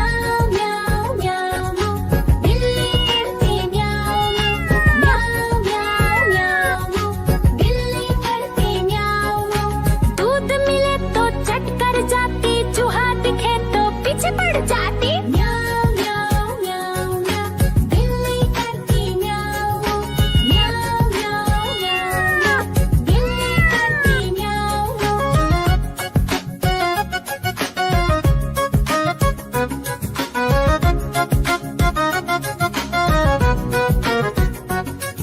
म्याऊ म्याऊ म्याऊ बिल्ली करती म्याऊ म्याऊ म्याऊ म्याऊ बिल्ली करती म्याऊ। दूध मिले तो चट कर जाती, चूहा दिखे तो पीछे पड़ जाती। म्याऊ म्याऊ म्याऊ म्याऊ बिल्ली करती म्याऊ म्याऊ म्याऊ म्याऊ बिल्ली करती म्याऊ।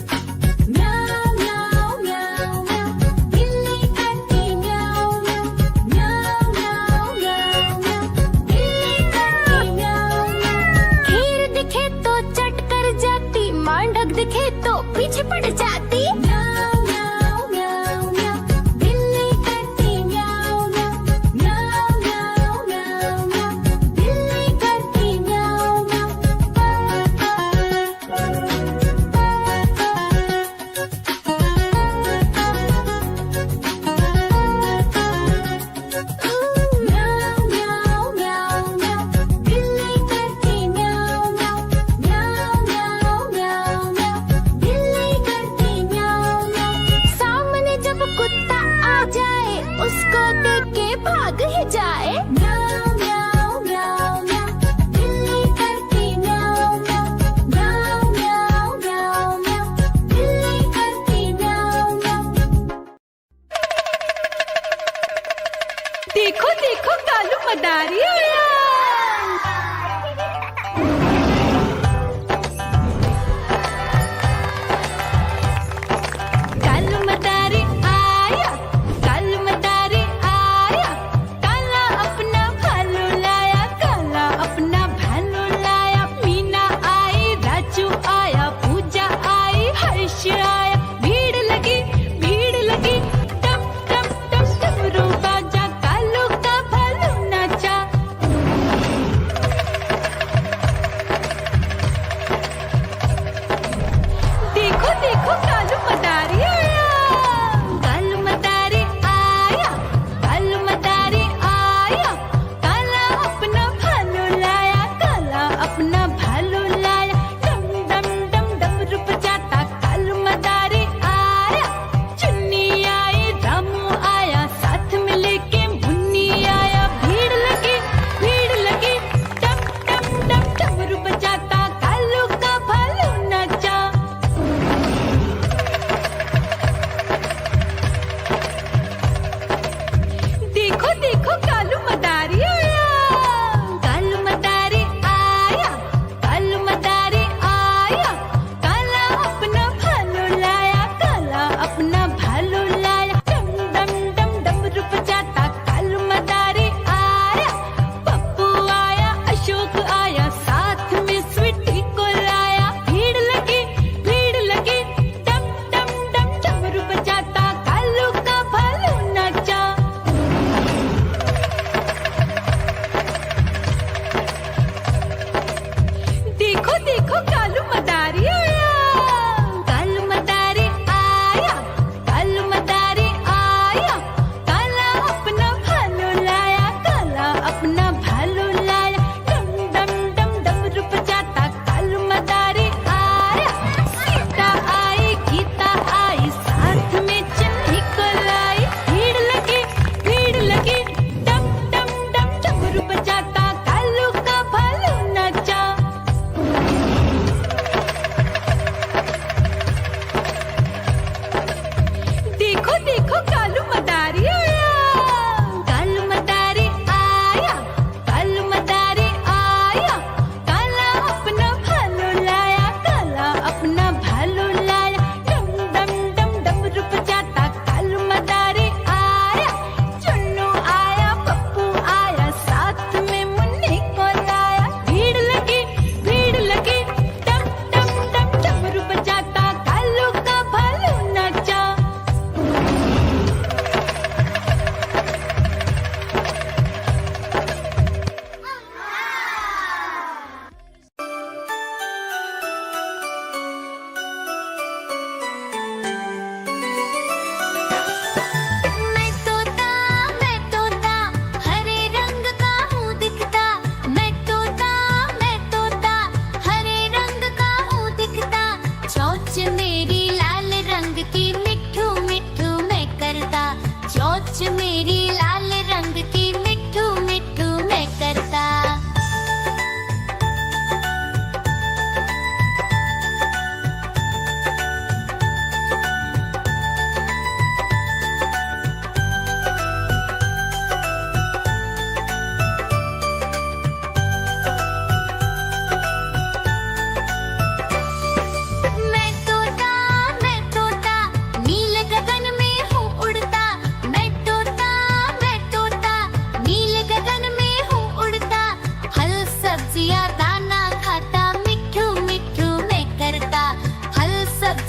म्याऊ म्याऊ म्याऊ म्याऊ बिल्ली करती म्याऊ म्याऊ म्याऊ म्याऊ म्याऊ बिल्ली करती म्याऊ। खीर दिखे तो चट कर जाती, मांडक दिखे तो पीछे पड़ जाती। म्याऊ म्याऊ म्याऊ म्याऊ बिल्ली करती म्याऊ म्याऊ म्याऊ म्याऊ म्याऊ बिल्ली करती म्याऊ म्याऊ म्याऊ म्याऊ म्याऊ बिल्ली करती म्याऊ म्याऊ म्याऊ म्याऊ म्याऊ म्याऊ बिल्ली करती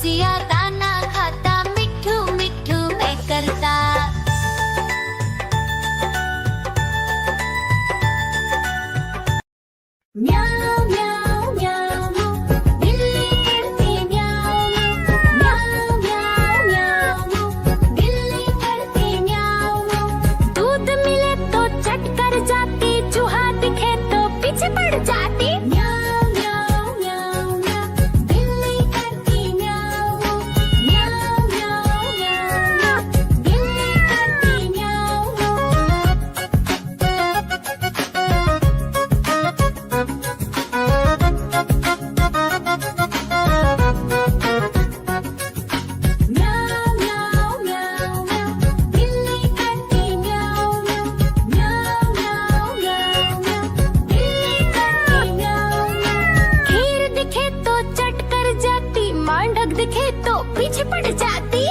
रसिया दाना खाता, मिठू मिठू मैं करता। म्याऊ म्याऊ म्याऊ, बिल्ली करती म्याऊ म्याऊ म्याऊ म्याऊ, बिल्ली करती म्याऊ। दूध मिले तो चट कर जाती, चूहा दिखे तो पीछे पड़ जाती। म्याऊ म्याऊ म्याऊ म्याऊ, बिल्ली करती म्याऊ म्याऊ म्याऊ म्याऊ, बिल्ली करती म्याऊ। म्याऊ म्याऊ म्याऊ म्याऊ, बिल्ली करती म्याऊ म्याऊ म्याऊ म्याऊ म्याऊ, बिल्ली करती म्याऊ। खीर दिखे तो चट कर जाती, मांडक दिखे तो पीछे पड़ जाती।